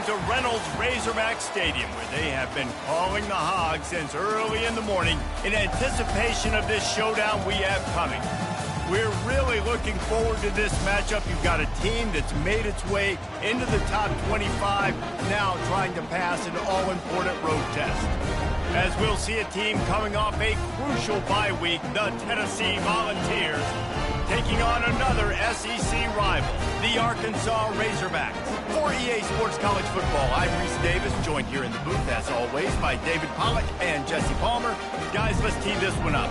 welcome to Reynolds Razorback Stadium, where they have been calling the Hogs since early in the morning in anticipation of this showdown we have coming. We're really looking forward to this matchup. You've got a team that's made its way into the top 25, now trying to pass an all-important road test. As we'll see a team coming off a crucial bye week, the Tennessee Volunteers, taking on another SEC rival, the Arkansas Razorbacks. For EA Sports College Football, I'm Reese Davis, joined here in the booth, as always, by David Pollack and Jesse Palmer. Guys, let's tee this one up.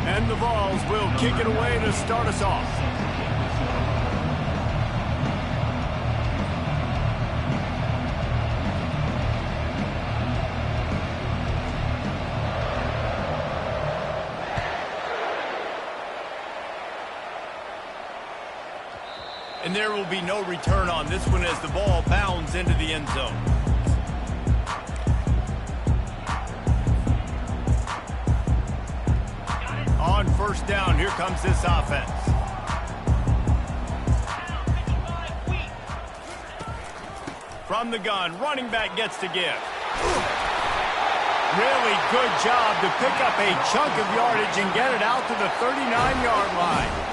And the Vols will kick it away to start us off. And there will be no return on this one as the ball bounds into the end zone. On first down, here comes this offense. From the gun, running back gets to give. Really good job to pick up a chunk of yardage and get it out to the 39-yard line.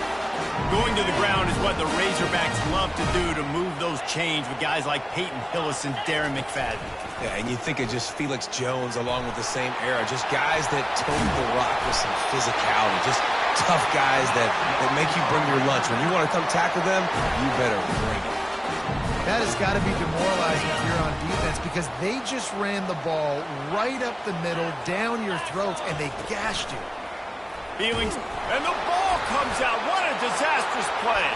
Going to the ground is what the Razorbacks love to do, to move those chains with guys like Peyton Hillis and Darren McFadden. Yeah, and you think of just Felix Jones along with the same era, just guys that tote the rock with some physicality, just tough guys that make you bring your lunch. When you want to come tackle them, you better bring it. That has got to be demoralizing if you're on defense, because they just ran the ball right up the middle, down your throats, and they gashed you. Feelings, and the ball comes out. What a disastrous play.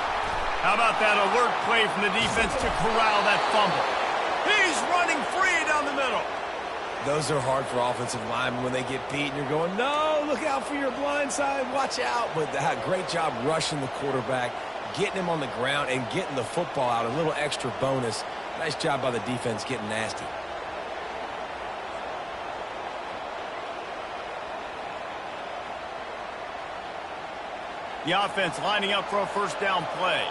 How about that alert play from the defense to corral that fumble? He's running free down the middle. Those are hard for offensive linemen when they get beat and you're going, no, look out for your blind side, watch out. But great job rushing the quarterback, getting him on the ground, and getting the football out. A little extra bonus. Nice job by the defense getting nasty. The offense lining up for a first down play.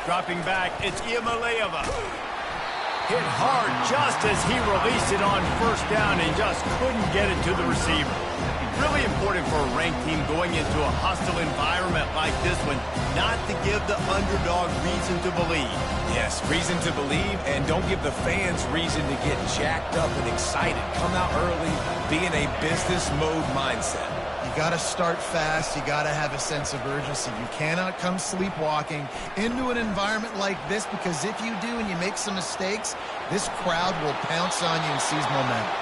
Dropping back, it's Iamaleava. Hit hard just as he released it on first down and just couldn't get it to the receiver. Really important for a ranked team going into a hostile environment like this one, not to give the underdog reason to believe. Yes, reason to believe, and don't give the fans reason to get jacked up and excited. Come out early, be in a business mode mindset. You got to start fast. You got to have a sense of urgency. You cannot come sleepwalking into an environment like this, because if you do and you make some mistakes, this crowd will pounce on you and seize momentum.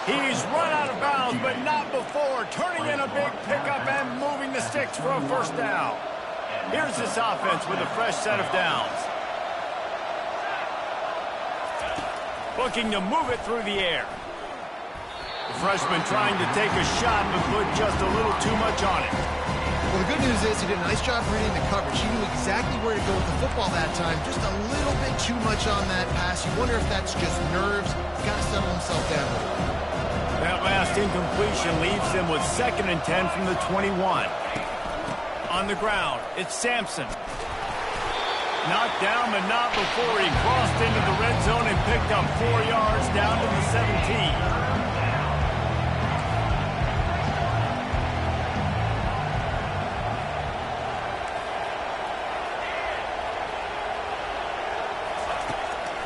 He's run out of bounds, but not before. Turning in a big pickup and moving the sticks for a first down. Here's this offense with a fresh set of downs. Looking to move it through the air. The freshman trying to take a shot, but put just a little too much on it. Well, the good news is he did a nice job reading the coverage. He knew exactly where to go with the football that time. Just a little bit too much on that pass. You wonder if that's just nerves. He's got to settle himself down. That last incompletion leaves him with 2nd and 10 from the 21. On the ground, it's Sampson. Knocked down, but not before he crossed into the red zone and picked up 4 yards down to the 17.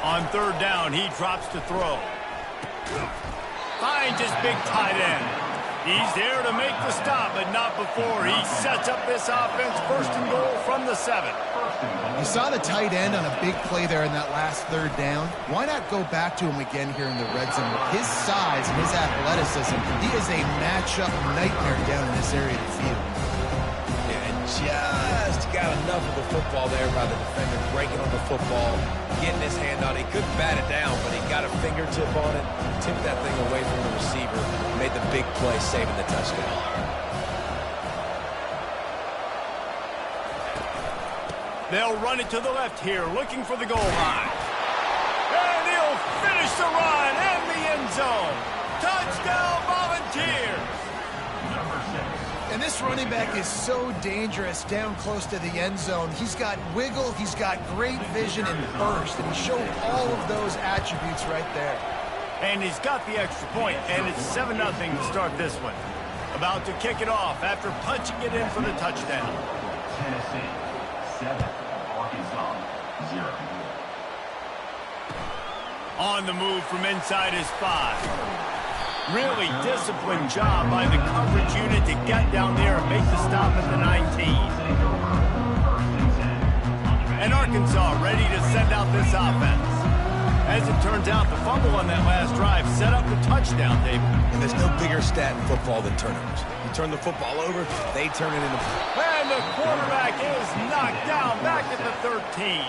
On third down, he drops to throw. Finds his big tight end. He's there to make the stop, but not before he sets up this offense. 1st and goal from the 7. You saw the tight end on a big play there in that last third down. Why not go back to him again here in the red zone? With his size and his athleticism, he is a matchup nightmare down in this area of the field. Just got enough of the football there by the defender, breaking on the football, getting his hand on it. He couldn't bat it down, but he got a fingertip on it, tipped that thing away from the receiver, made the big play, saving the touchdown. They'll run it to the left here, looking for the goal line. And he'll finish the run and the end zone. Touchdown, Volunteers! And this running back is so dangerous down close to the end zone. He's got wiggle, he's got great vision and burst, and he showed all of those attributes right there. And he's got the extra point, and it's 7-0 to start this one. About to kick it off after punching it in for the touchdown. Tennessee, 7. Arkansas, 0. On the move from inside his 5. Really disciplined job by the coverage unit to get down there and make the stop at the 19. And Arkansas ready to send out this offense. As it turns out, the fumble on that last drive set up the touchdown, David. And there's no bigger stat in football than turnovers. You turn the football over, they turn it into... And the quarterback is knocked down back at the 13.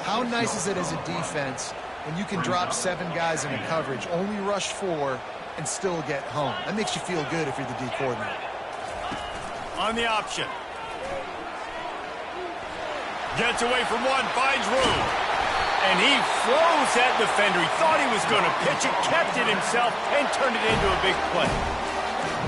How nice is it as a defense when you can drop 7 guys in a coverage, only rush 4, and still get home? That makes you feel good if you're the D coordinator. On the option. Gets away from one, finds room. And he froze that defender. He thought he was going to pitch it, kept it himself, and turned it into a big play.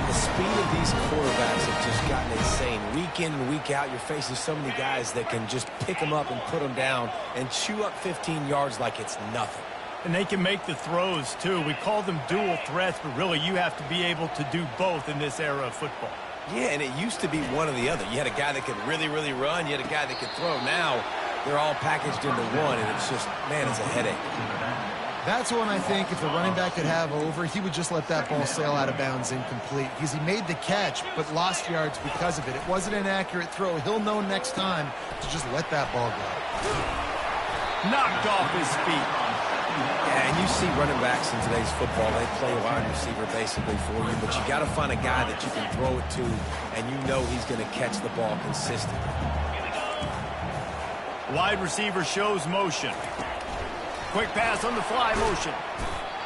The speed of these quarterbacks have just gotten insane. Week in and week out, you're facing so many guys that can just pick them up and put them down and chew up 15 yards like it's nothing. And they can make the throws, too. We call them dual threats, but really you have to be able to do both in this era of football. Yeah, and it used to be one or the other. You had a guy that could really, really run. You had a guy that could throw. Now they're all packaged into one, and it's just, man, it's a headache. That's one I think if the running back could have over, he would just let that ball sail out of bounds incomplete, because he made the catch but lost yards because of it. It wasn't an accurate throw. He'll know next time to just let that ball go. Knocked off his feet. Yeah, and you see running backs in today's football, they play a wide receiver basically for you, but you got to find a guy that you can throw it to, and you know he's going to catch the ball consistently. Wide receiver shows motion. Quick pass on the fly motion.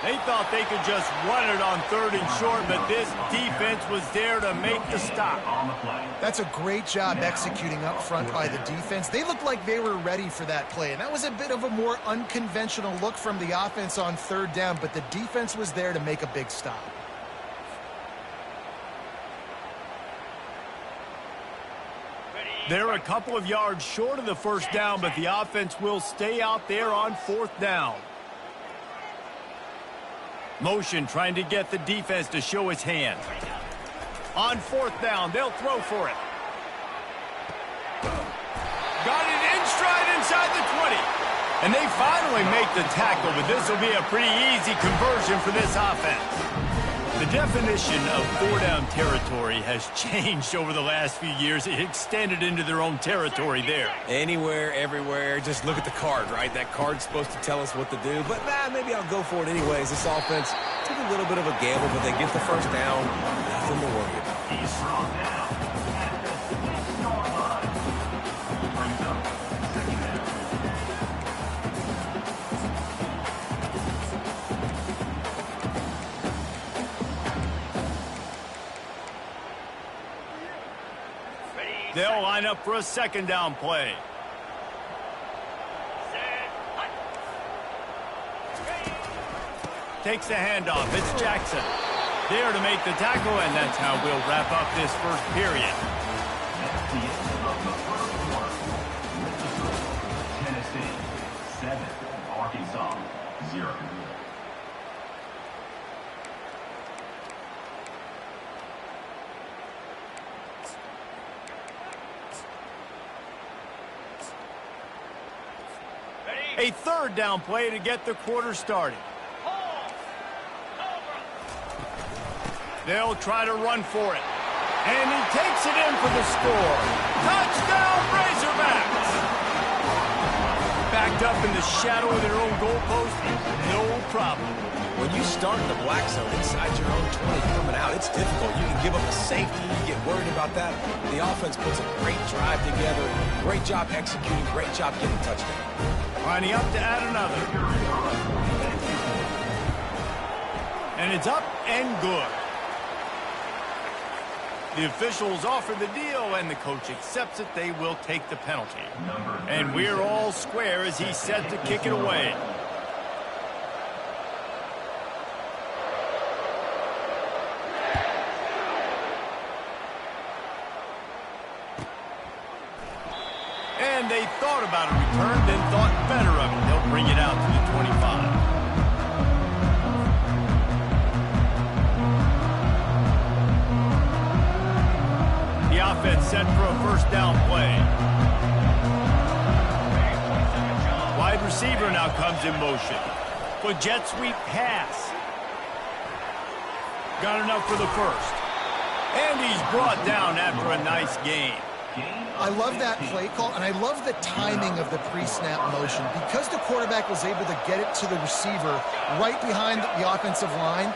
They thought they could just run it on 3rd and short, but this defense was there to make the stop. That's a great job executing up front by the defense. They looked like they were ready for that play, and that was a bit of a more unconventional look from the offense on 3rd down, but the defense was there to make a big stop. They're a couple of yards short of the 1st down, but the offense will stay out there on 4th down. Motion trying to get the defense to show its hand. On 4th down, they'll throw for it. Got it in stride inside the 20. And they finally make the tackle, but this will be a pretty easy conversion for this offense. The definition of 4-down territory has changed over the last few years. It extended into their own territory there. Anywhere, everywhere, just look at the card, right? That card's supposed to tell us what to do, but maybe I'll go for it anyways. This offense took a little bit of a gamble, but they get the 1st down. Nothing to worry about. He's strong now. They'll line up for a 2nd down play. Takes the handoff. It's Jackson. There to make the tackle, and that's how we'll wrap up this 1st period. Tennessee, 7. Arkansas, 0. A 3rd down play to get the quarter started. They'll try to run for it. And he takes it in for the score. Touchdown, Razorbacks! Backed up in the shadow of their own goalpost, no problem. When you start in the black zone inside your own 20 coming out, it's difficult. You can give up a safety. You get worried about that. The offense puts a great drive together. Great job executing. Great job getting touchdown. Lining up to add another. And it's up and good. The officials offer the deal, and the coach accepts it. They will take the penalty. And we're all square as he's set to kick it away. And they thought about a return, then thought better of it. They'll bring it out to the 25. The offense set for a first down play. Wide receiver now comes in motion. For jet sweep pass. Got enough for the first. And he's brought down after a nice gain. I love that play call, and I love the timing of the pre-snap motion. Because the quarterback was able to get it to the receiver right behind the offensive line,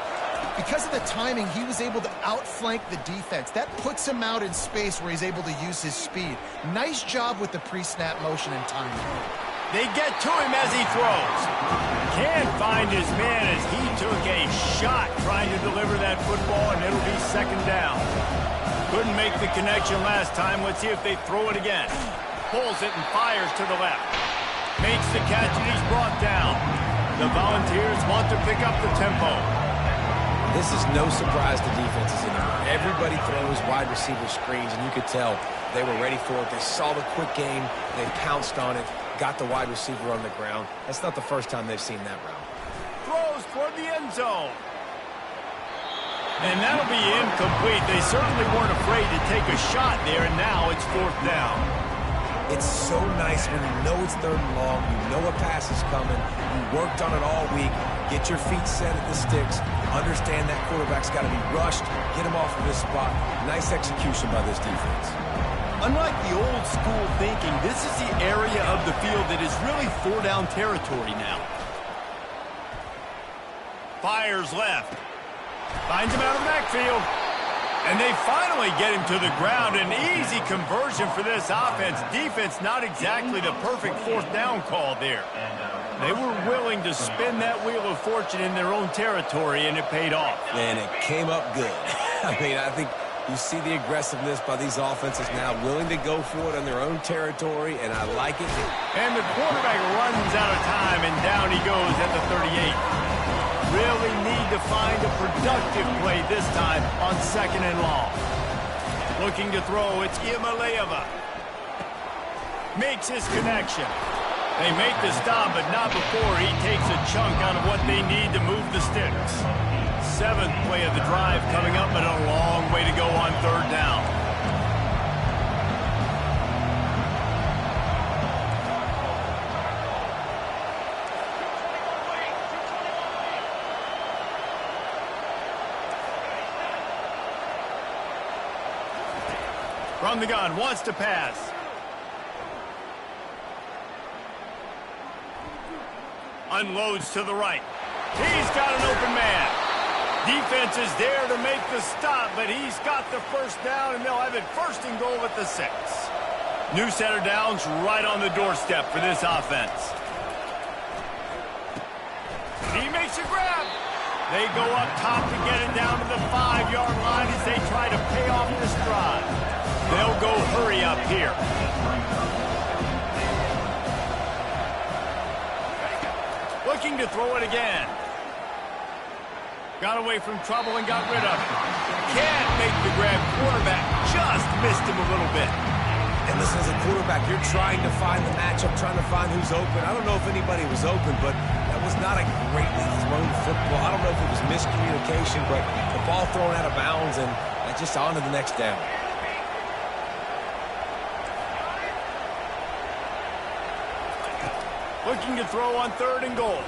because of the timing, he was able to outflank the defense. That puts him out in space where he's able to use his speed. Nice job with the pre-snap motion and timing. They get to him as he throws. Can't find his man as he took a shot trying to deliver that football, and it'll be second down. Couldn't make the connection last time. Let's see if they throw it again. Pulls it and fires to the left. Makes the catch, and he's brought down. The Volunteers want to pick up the tempo. This is no surprise to defenses anymore. Everybody throws wide receiver screens, and you could tell they were ready for it. They saw the quick game. They pounced on it, got the wide receiver on the ground. That's not the first time they've seen that route. Throws toward the end zone. And that'll be incomplete. They certainly weren't afraid to take a shot there, and now it's fourth down. It's so nice when you know it's third and long, you know a pass is coming, you worked on it all week, get your feet set at the sticks, understand that quarterback's got to be rushed, get him off of this spot. Nice execution by this defense. Unlike the old school thinking, this is the area of the field that is really four-down territory now. Fires left. Finds him out of the backfield. And they finally get him to the ground. An easy conversion for this offense. Defense not exactly the perfect fourth down call there. They were willing to spin that wheel of fortune in their own territory, and it paid off. And it came up good. I mean, I think you see the aggressiveness by these offenses now, willing to go for it on their own territory, and I like it. And the quarterback runs out of time, and down he goes at the 38. Really need to find a productive play this time on second and long. Looking to throw, it's Iamaleava. Makes his connection. They make the stop, but not before he takes a chunk out of what they need to move the sticks. Seventh play of the drive coming up, but a long way to go on third down. From the gun, wants to pass. Unloads to the right. He's got an open man. Defense is there to make the stop, but he's got the first down, and they'll have it first and goal at the 6. New set of downs right on the doorstep for this offense. He makes a grab. They go up top to get it down to the 5-yard line as they try to pay off this drive. They'll go hurry up here. Looking to throw it again. Got away from trouble and got rid of it. Can't make the grab. Quarterback just missed him a little bit. And listen, as a quarterback, you're trying to find the matchup, trying to find who's open. I don't know if anybody was open, but that was not a greatly thrown football. I don't know if it was miscommunication, but the ball thrown out of bounds and just on to the next down. Looking to throw on third and goal.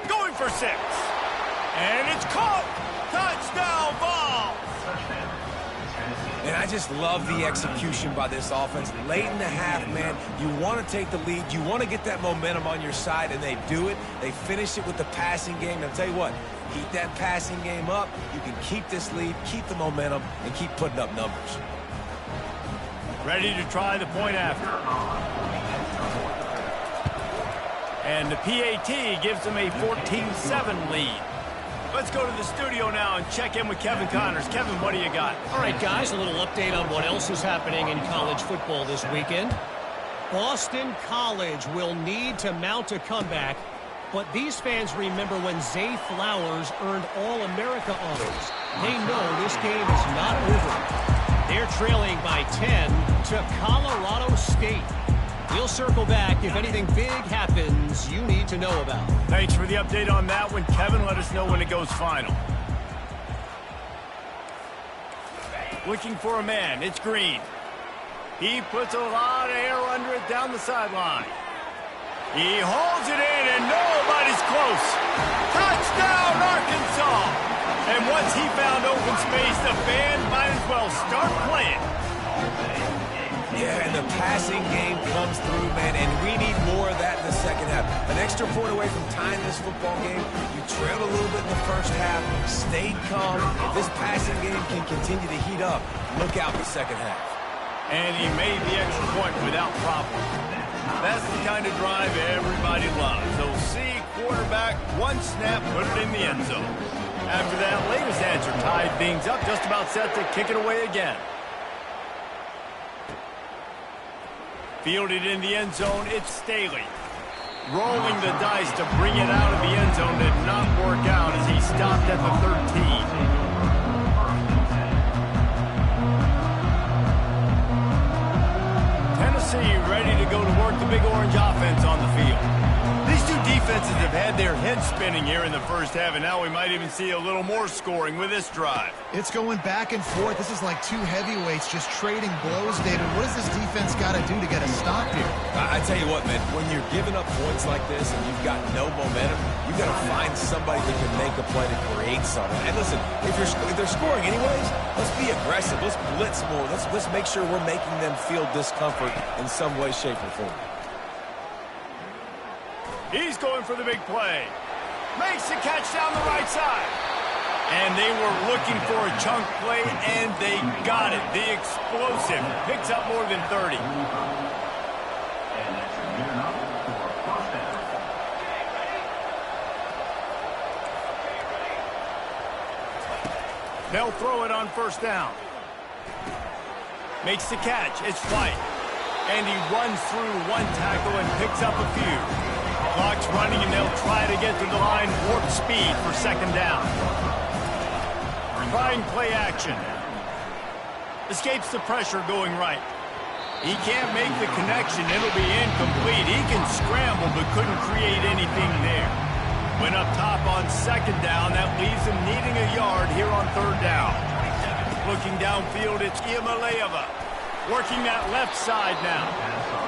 Going for 6. And it's caught. Touchdown ball. And I just love the execution by this offense. Late in the half, man, you want to take the lead. You want to get that momentum on your side, and they do it. They finish it with the passing game. And I'll tell you what, keep that passing game up. You can keep this lead, keep the momentum, and keep putting up numbers. Ready to try the point after. And the PAT gives them a 14-7 lead. Let's go to the studio now now and check in with Kevin Connors. Kevin, what do you got? All right, guys, a little update on what else is happening in college football this weekend. Boston College will need to mount a comeback, but these fans remember when Zay Flowers earned All-America honors. They know this game is not over. They're trailing by 10 to Colorado State. We'll circle back if anything big happens you need to know about. Thanks for the update on that one, Kevin. Let us know when it goes final. Looking for a man. It's Green. He puts a lot of air under it down the sideline. He holds it in, and nobody's close. Touchdown, Arkansas! And once he found open space, the band might as well start playing. Yeah, and the passing game comes through, man, and we need more of that in the second half. An extra point away from tying this football game. You trailed a little bit in the first half, stayed calm. If this passing game can continue to heat up, look out in the second half. And he made the extra point without problem. That's the kind of drive everybody loves. They'll see quarterback, one snap, put it in the end zone. After that latest answer tied things up, just about set to kick it away again. Fielded in the end zone, it's Staley. Rolling the dice to bring it out of the end zone did not work out as he stopped at the 13. Tennessee ready to go to work the Big Orange offense on the field. These two defenses have had their heads spinning here in the first half, and now we might even see a little more scoring with this drive. It's going back and forth. This is like two heavyweights just trading blows, David. What does this defense got to do to get a stop here? I tell you what, man, when you're giving up points like this and you've got no momentum, you've got to find somebody that can make a play to create something. And listen, if they're scoring anyways, let's be aggressive. Let's blitz more. Let's make sure we're making them feel discomfort in some way, shape, or form. He's going for the big play. Makes the catch down the right side. And they were looking for a chunk play, and they got it. The explosive picks up more than 30. And that's good enough for a first down. They'll throw it on first down. Makes the catch. It's White. And he runs through one tackle and picks up a few. Clock's running, and they'll try to get to the line warp speed for second down. Trying play action. Escapes the pressure going right. He can't make the connection. It'll be incomplete. He can scramble but couldn't create anything there. Went up top on second down. That leaves him needing a yard here on third down. Looking downfield, it's Iamaleava. Working that left side now.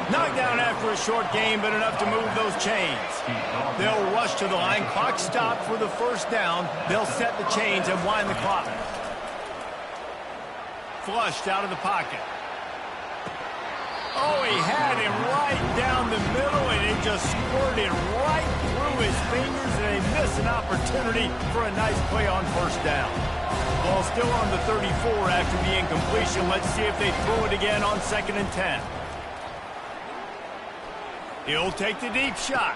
Knocked down after a short game, but enough to move those chains. They'll rush to the line. Clock stopped for the first down. They'll set the chains and wind the clock. Flushed out of the pocket. Oh, he had him right down the middle, and it just squirted right through his fingers, and they miss an opportunity for a nice play on first down. Ball still on the 34 after the incompletion. Let's see if they throw it again on 2nd and 10. He'll take the deep shot.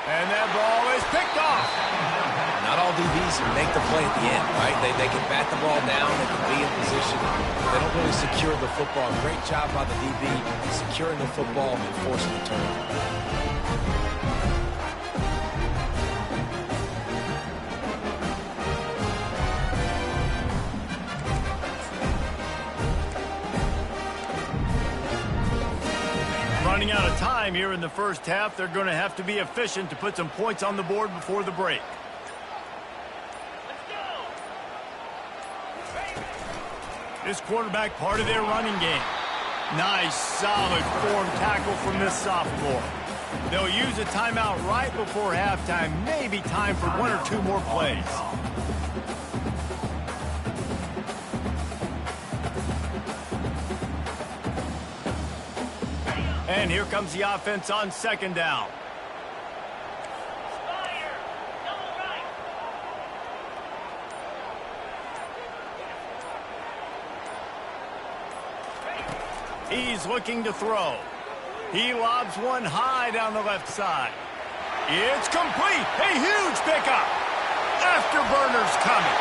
And that ball is picked off. Not all DBs make the play at the end, right? They can bat the ball down, they can be in position, but they don't really secure the football. Great job by the DB securing the football and forcing the turnover. Running out of time here in the first half. They're going to have to be efficient to put some points on the board before the break. This quarterback part of their running game. Nice, solid form tackle from this sophomore. They'll use a timeout right before halftime. Maybe time for one or two more plays. And here comes the offense on second down. He's looking to throw. He lobs one high down the left side. It's complete. A huge pickup. Afterburners coming.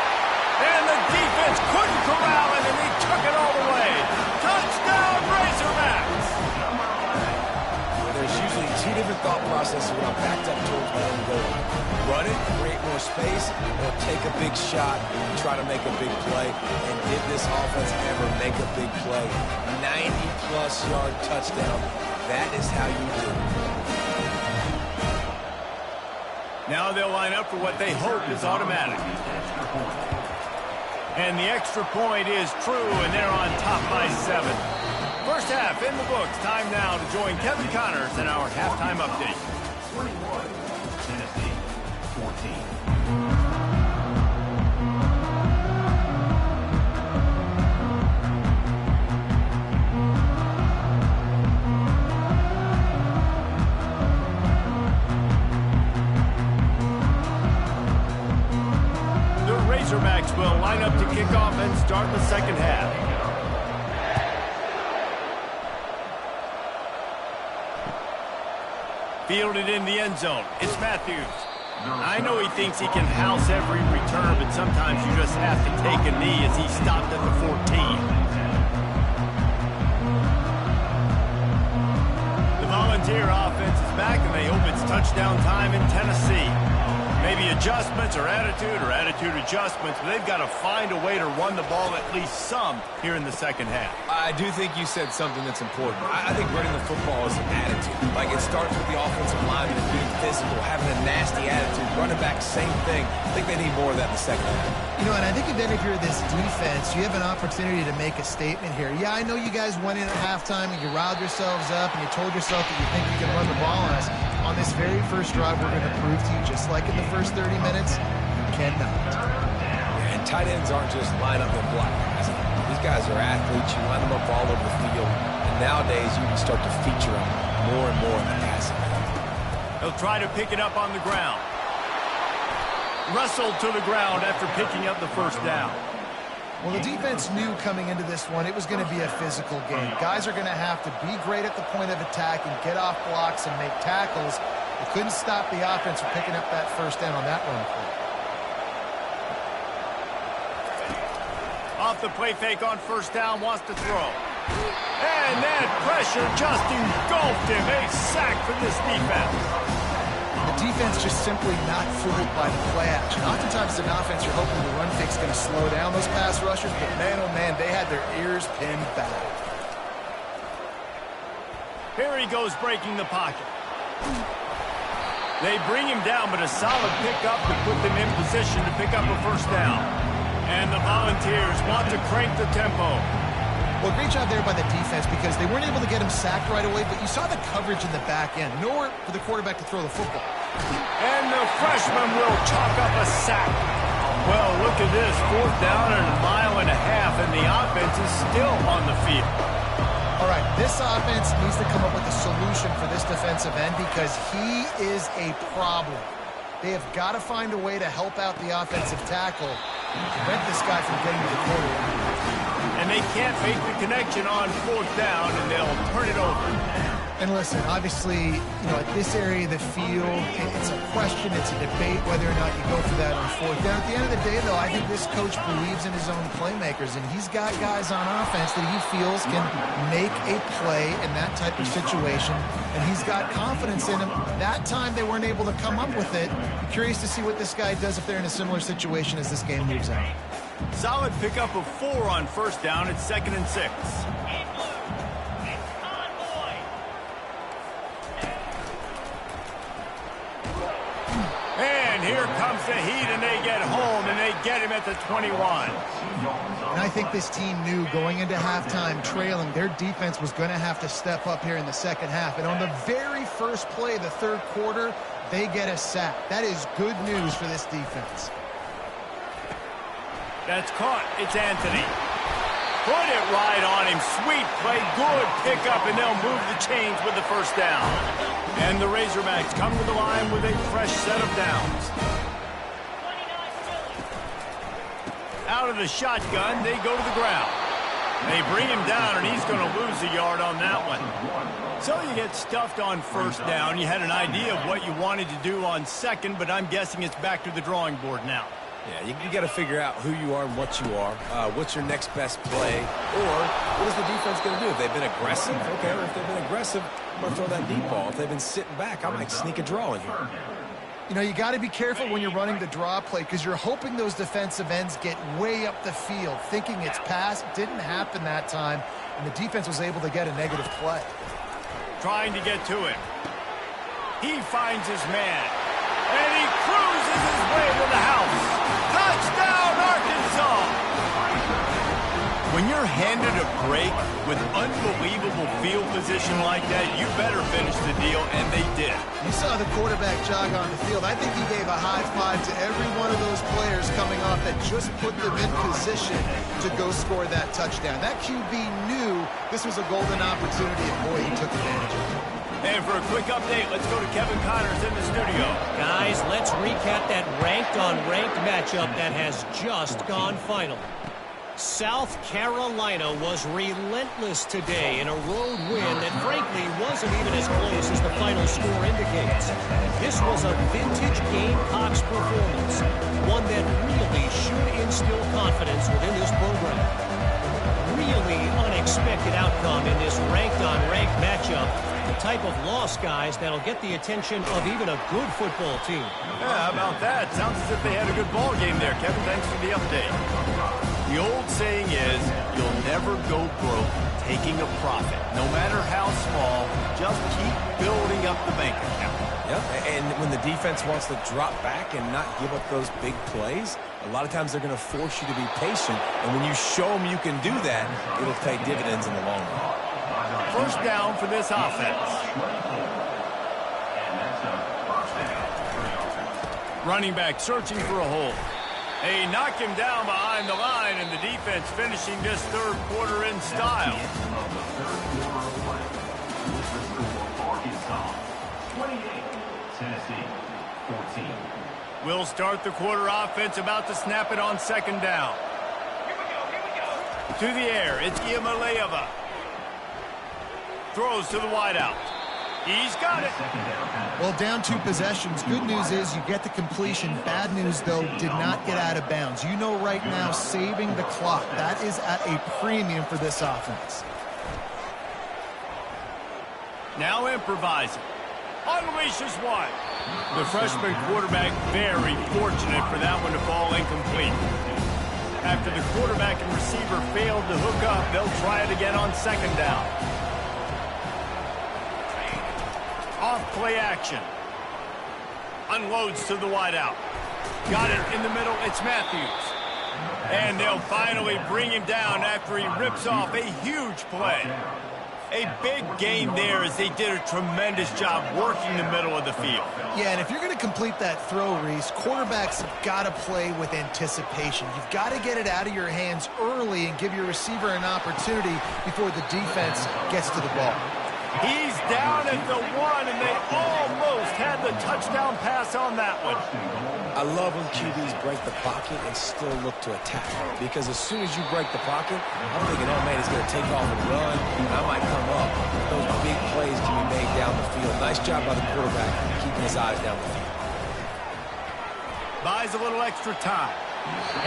process when I'm backed up towards my own goal line. Run it, create more space, or take a big shot and try to make a big play. And did this offense ever make a big play? 90-plus yard touchdown. That is how you do it. Now they'll line up for what they hope is automatic. And the extra point is true, and they're on top by 7. First half in the books. Time now to join Kevin Connors in our halftime update. 21, Tennessee, 14. Razorbacks will line up to kick off and start the second half. Fielded in the end zone. It's Matthews. I know he thinks he can house every return, but sometimes you just have to take a knee as he stopped at the 14. The Volunteer offense is back, and they hope it's touchdown time in Tennessee. Maybe adjustments or attitude adjustments, but they've got to find a way to run the ball at least some here in the second half. I do think you said something that's important. I think running the football is an attitude. Like, it starts with the offensive lineman being physical, having a nasty attitude. Running back, same thing. I think they need more of that in the second half. You know, and I think even if you're this defense, you have an opportunity to make a statement here. Yeah, I know you guys went in at halftime and you riled yourselves up and you told yourself that you think you can run the ball on us. On this very first drive, we're going to prove to you, just like in the first 30 minutes, you cannot. And tight ends aren't just line up and block guys. These guys are athletes. You line them up all over the field. And nowadays, you can start to feature them more and more in the passing game. He'll try to pick it up on the ground. Wrestled to the ground after picking up the first down. Well, the defense knew coming into this one it was going to be a physical game. Guys are going to have to be great at the point of attack and get off blocks and make tackles. They couldn't stop the offense from picking up that first down on that run play. Off the play fake on first down, wants to throw. And that pressure just engulfed him. A sack for this defense. The defense just simply not fooled by the play action. Oftentimes, as an offense, you're hoping the run fake's going to slow down those pass rushers, but man, oh man, they had their ears pinned back. Here he goes breaking the pocket. They bring him down, but a solid pickup to put them in position to pick up a first down. And the Volunteers want to crank the tempo. Well, great job there by the defense because they weren't able to get him sacked right away, but you saw the coverage in the back end. Nowhere for the quarterback to throw the football. And the freshman will chalk up a sack. Well, look at this. 4th down and a mile and a half, and the offense is still on the field. All right, this offense needs to come up with a solution for this defensive end because he is a problem. They have got to find a way to help out the offensive tackle and prevent this guy from getting to the quarterback. And they can't make the connection on 4th down, and they'll turn it over. And listen, obviously, you know, at this area of the field, it's a question, it's a debate whether or not you go for that on 4th down. At the end of the day, though, I think this coach believes in his own playmakers, and he's got guys on offense that he feels can make a play in that type of situation, and he's got confidence in him. That time they weren't able to come up with it. I'm curious to see what this guy does if they're in a similar situation as this game moves on. Solid pickup of 4 on 1st down. It's 2nd and 6. And here comes the heat, and they get home, and they get him at the 21. And I think this team knew going into halftime trailing, their defense was going to have to step up here in the second half. And on the very first play of the 3rd quarter, they get a sack. That is good news for this defense. That's caught. It's Anthony. Put it right on him. Sweet play. Good pickup, and they'll move the chains with the first down. And the Razorbacks come to the line with a fresh set of downs. Out of the shotgun, they go to the ground. They bring him down, and he's going to lose a yard on that one. So you get stuffed on 1st down. You had an idea of what you wanted to do on 2nd, but I'm guessing it's back to the drawing board now. Yeah, you got to figure out who you are and what you are. What's your next best play? Or what is the defense going to do? If they've been aggressive, okay, well, if they've been aggressive, I'm going to throw that deep ball. If they've been sitting back, I might sneak a draw in here. You know, you got to be careful when you're running the draw play because you're hoping those defensive ends get way up the field, thinking it's pass. Didn't happen that time, and the defense was able to get a negative play. Trying to get to him. He finds his man, and he cruises his way to the house. Touchdown, Arkansas! When you're handed a break with unbelievable field position like that, you better finish the deal, and they did. You saw the quarterback jog on the field. I think he gave a high five to every one of those players coming off that just put them in position to go score that touchdown. That QB knew this was a golden opportunity, and boy, he took advantage of it. And for a quick update, let's go to Kevin Connors in the studio. Guys, let's recap that ranked-on-ranked matchup that has just gone final. South Carolina was relentless today in a road win that frankly wasn't even as close as the final score indicates. This was a vintage Gamecocks performance, one that really should instill confidence within this program. Really unexpected outcome in this ranked-on-ranked matchup. The type of loss, guys, that'll get the attention of even a good football team. Yeah, how about that? Sounds as if they had a good ball game there, Kevin. Thanks for the update. The old saying is, you'll never go broke taking a profit. No matter how small, just keep building up the bank account. Yep, and when the defense wants to drop back and not give up those big plays, a lot of times they're going to force you to be patient. And when you show them you can do that, it'll pay dividends in the long run. First down for this offense. Running back searching for a hole. They knock him down behind the line, and the defense finishing this third quarter in style. 28, Tennessee, 14. We'll start the quarter offense, about to snap it on second down. Here we go. To the air, it's Iamaleava. Throws to the wideout. He's got it. Well, down 2 possessions. Good news is you get the completion. Bad news, though, did not get out of bounds. You know right now, saving the clock. That is at a premium for this offense. Now improvising. Unleashes one. The freshman quarterback very fortunate for that one to fall incomplete. After the quarterback and receiver failed to hook up, they'll try it again on second down. Off play action. Unloads to the wideout. Got it in the middle. It's Matthews. And they'll finally bring him down after he rips off a huge play. A big gain there as they did a tremendous job working the middle of the field. Yeah, and if you're going to complete that throw, Reese, quarterbacks have got to play with anticipation. You've got to get it out of your hands early and give your receiver an opportunity before the defense gets to the ball. He's down at the 1, and they almost had the touchdown pass on that one. I love when QBs break the pocket and still look to attack. Because as soon as you break the pocket, I'm thinking, oh, man, he's going to take off and run, and I might come up. Those big plays can be made down the field. Nice job by the quarterback keeping his eyes down the field. Buys a little extra time.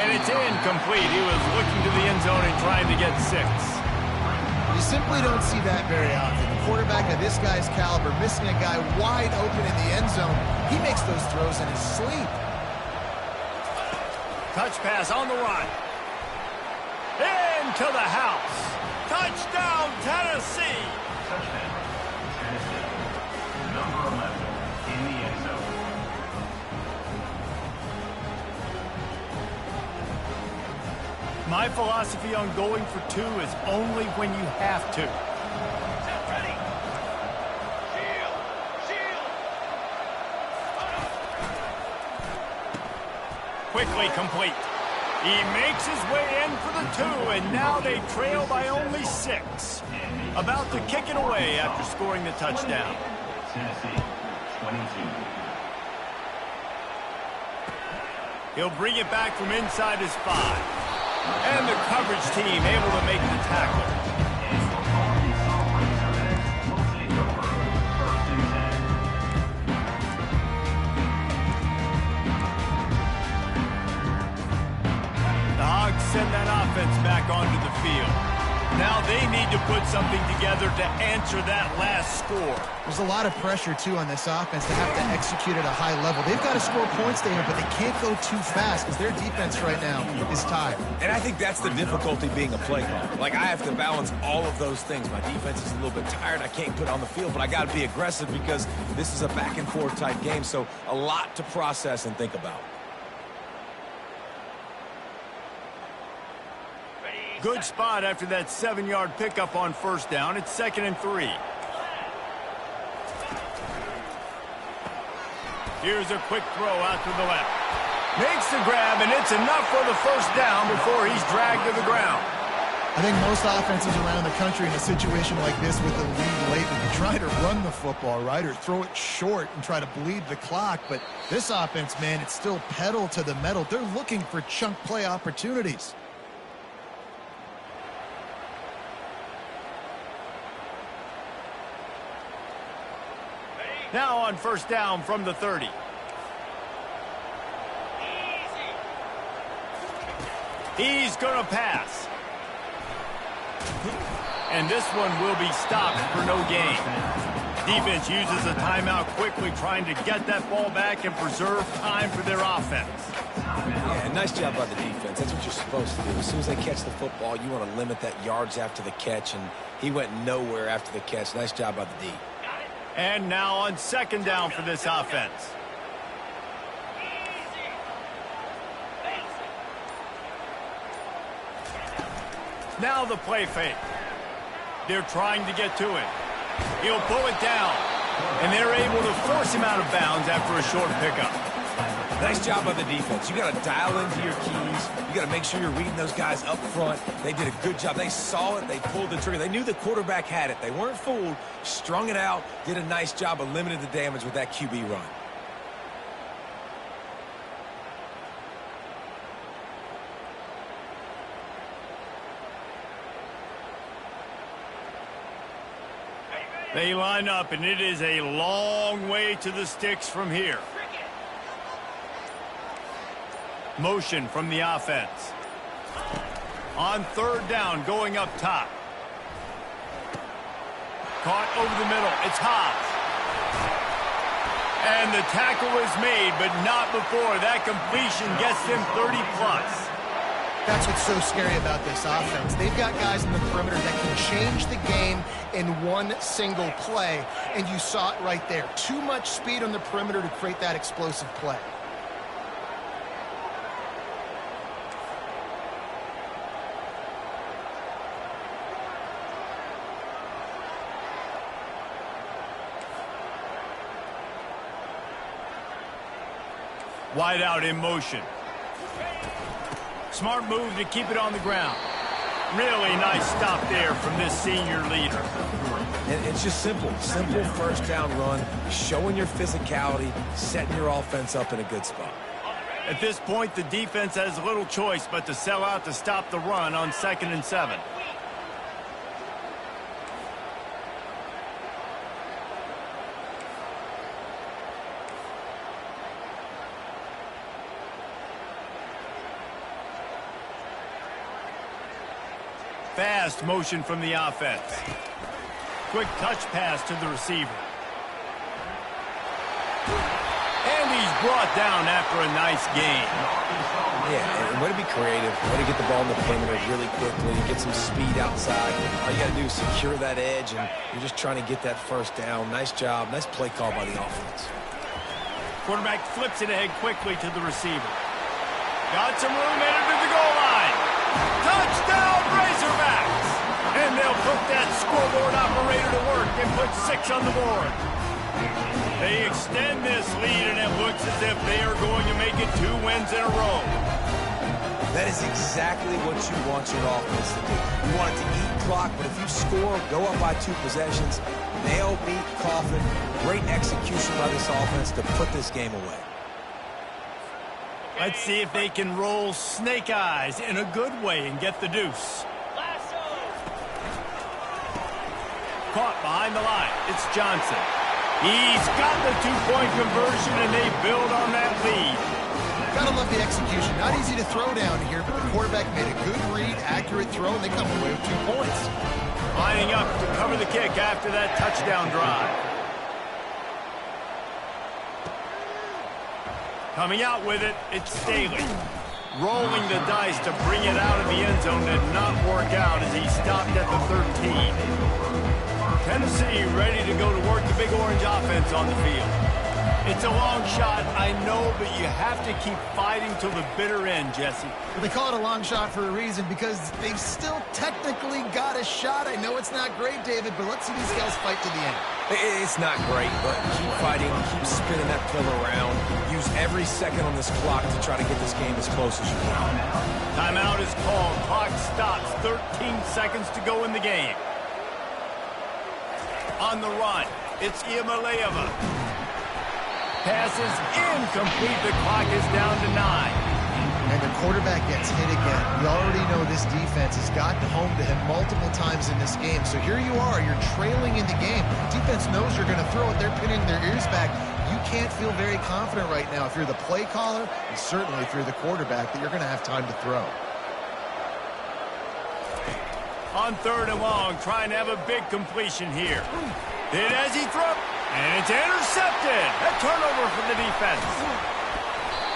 And it's incomplete. He was looking to the end zone and trying to get 6. You simply don't see that very often. The quarterback of this guy's caliber missing a guy wide open in the end zone. He makes those throws in his sleep. Touch pass on the run. Into the house. Touchdown, Tennessee. Touchdown, Tennessee. Number 11 in the end zone. My philosophy on going for 2 is only when you have to. Ready. Shield. Quickly complete. He makes his way in for the 2, and now they trail by only 6. About to kick it away after scoring the touchdown. Tennessee, 22. He'll bring it back from inside his 5. And the coverage team able to make the tackle. send that offense back onto the field. Now they need to put something together to answer that last score. There's a lot of pressure, too, on this offense to have to execute at a high level. They've got to score points there, but they can't go too fast because their defense right now is tired. And I think that's the difficulty being a play caller. Like, I have to balance all of those things. My defense is a little bit tired. I can't put it on the field, but I got to be aggressive because this is a back-and-forth type game, so a lot to process and think about. Good spot after that 7-yard pickup on first down. It's 2nd and 3. Here's a quick throw out to the left. Makes the grab, and it's enough for the first down before he's dragged to the ground. I think most offenses around the country in a situation like this with the lead late would be trying to run the football, right, or throw it short and try to bleed the clock. But this offense, man, it's still pedal to the metal. They're looking for chunk play opportunities. Now on first down from the 30. He's going to pass. And this one will be stopped for no gain. Defense uses a timeout quickly, trying to get that ball back and preserve time for their offense. Yeah, nice job by the defense. That's what you're supposed to do. As soon as they catch the football, you want to limit that yards after the catch, and he went nowhere after the catch. Nice job by the D. And now on second down for this offense. Now the play fake. They're trying to get to it. He'll pull it down. And they're able to force him out of bounds after a short pickup. Nice job by the defense. You got to dial into your keys. You got to make sure you're reading those guys up front. They did a good job. They saw it. They pulled the trigger. They knew the quarterback had it. They weren't fooled. Strung it out. Did a nice job of limiting the damage with that QB run. They line up, and it is a long way to the sticks from here. Motion from the offense. On third down, going up top. Caught over the middle. It's Hobbs. And the tackle is made, but not before that completion gets him 30-plus. That's what's so scary about this offense. They've got guys in the perimeter that can change the game in one single play, and you saw it right there. Too much speed on the perimeter to create that explosive play. Wide out in motion. Smart move to keep it on the ground. Really nice stop there from this senior leader. And it's just simple. Simple first down run, showing your physicality, setting your offense up in a good spot. At this point, the defense has little choice but to sell out to stop the run on 2nd and 7. Fast motion from the offense. Quick touch pass to the receiver. And he's brought down after a nice gain. Yeah, and way to be creative. Way to get the ball in the perimeter really quickly. Get some speed outside. All you got to do is secure that edge, and you're just trying to get that first down. Nice job. Nice play call by the offense. Quarterback flips it ahead quickly to the receiver. Got some room headed to the goal line. Touchdown, Razorbacks! And they'll put that scoreboard operator to work and put 6 on the board. They extend this lead, and it looks as if they are going to make it 2 wins in a row. That is exactly what you want your offense to do. You want it to eat clock, but if you score, go up by 2 possessions, nail, beat, coffin, great execution by this offense to put this game away. Let's see if they can roll snake eyes in a good way and get the deuce. Caught behind the line. It's Johnson. He's got the 2-point conversion, and they build on that lead. Gotta love the execution. Not easy to throw down here, but the quarterback made a good read, accurate throw, and they come away with 2 points. Lining up to cover the kick after that touchdown drive. Coming out with it, it's Staley. Rolling the dice to bring it out of the end zone did not work out as he stopped at the 13. Tennessee ready to go to work the Big Orange offense on the field. It's a long shot, I know, but you have to keep fighting till the bitter end, Jesse. Well, they call it a long shot for a reason because they've still technically got a shot. I know it's not great, David, but let's see these guys fight to the end. It's not great, but keep fighting, keep spinning that pill around. Use every second on this clock to try to get this game as close as you can. Timeout is called. Clock stops. 13 seconds to go in the game. On the run, it's Iamaleava. Pass is incomplete. The clock is down to 9. And the quarterback gets hit again. We already know this defense has gotten home to him multiple times in this game. So here you are. You're trailing in the game. Defense knows you're going to throw it. They're pinning their ears back. You can't feel very confident right now if you're the play caller, and certainly if you're the quarterback, that you're going to have time to throw. On 3rd and long, trying to have a big completion here. Did as he throws. And it's intercepted. A turnover for the defense.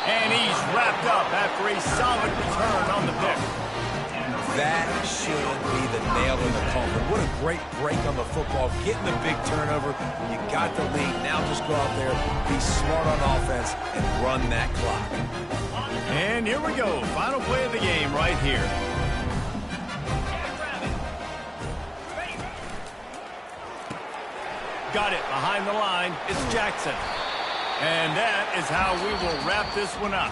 And he's wrapped up after a solid return on the pick. That should be the nail in the coffin. What a great break on the football. Getting the big turnover. You got the lead. Now just go out there, be smart on offense, and run that clock. And here we go. Final play of the game right here. Got it behind the line. It's Jackson. And that is how we will wrap this one up.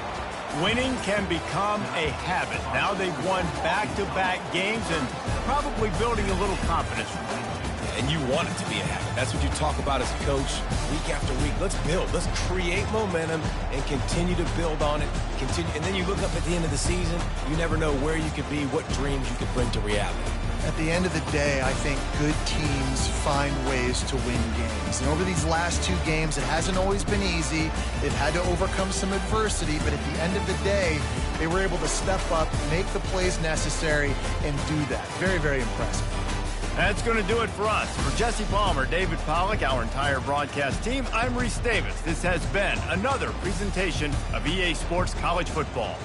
Winning can become a habit. Now they've won back-to-back games and probably building a little confidence from that. And you want it to be a habit. That's what you talk about as a coach week after week. Let's build. Let's create momentum and continue to build on it. Continue, and then you look up at the end of the season, you never know where you could be, what dreams you could bring to reality. At the end of the day, I think good teams find ways to win games. And over these last 2 games, it hasn't always been easy. They've had to overcome some adversity, but at the end of the day, they were able to step up, make the plays necessary, and do that. Very, very impressive. That's going to do it for us. For Jesse Palmer, David Pollack, our entire broadcast team, I'm Reese Davis. This has been another presentation of EA Sports College Football.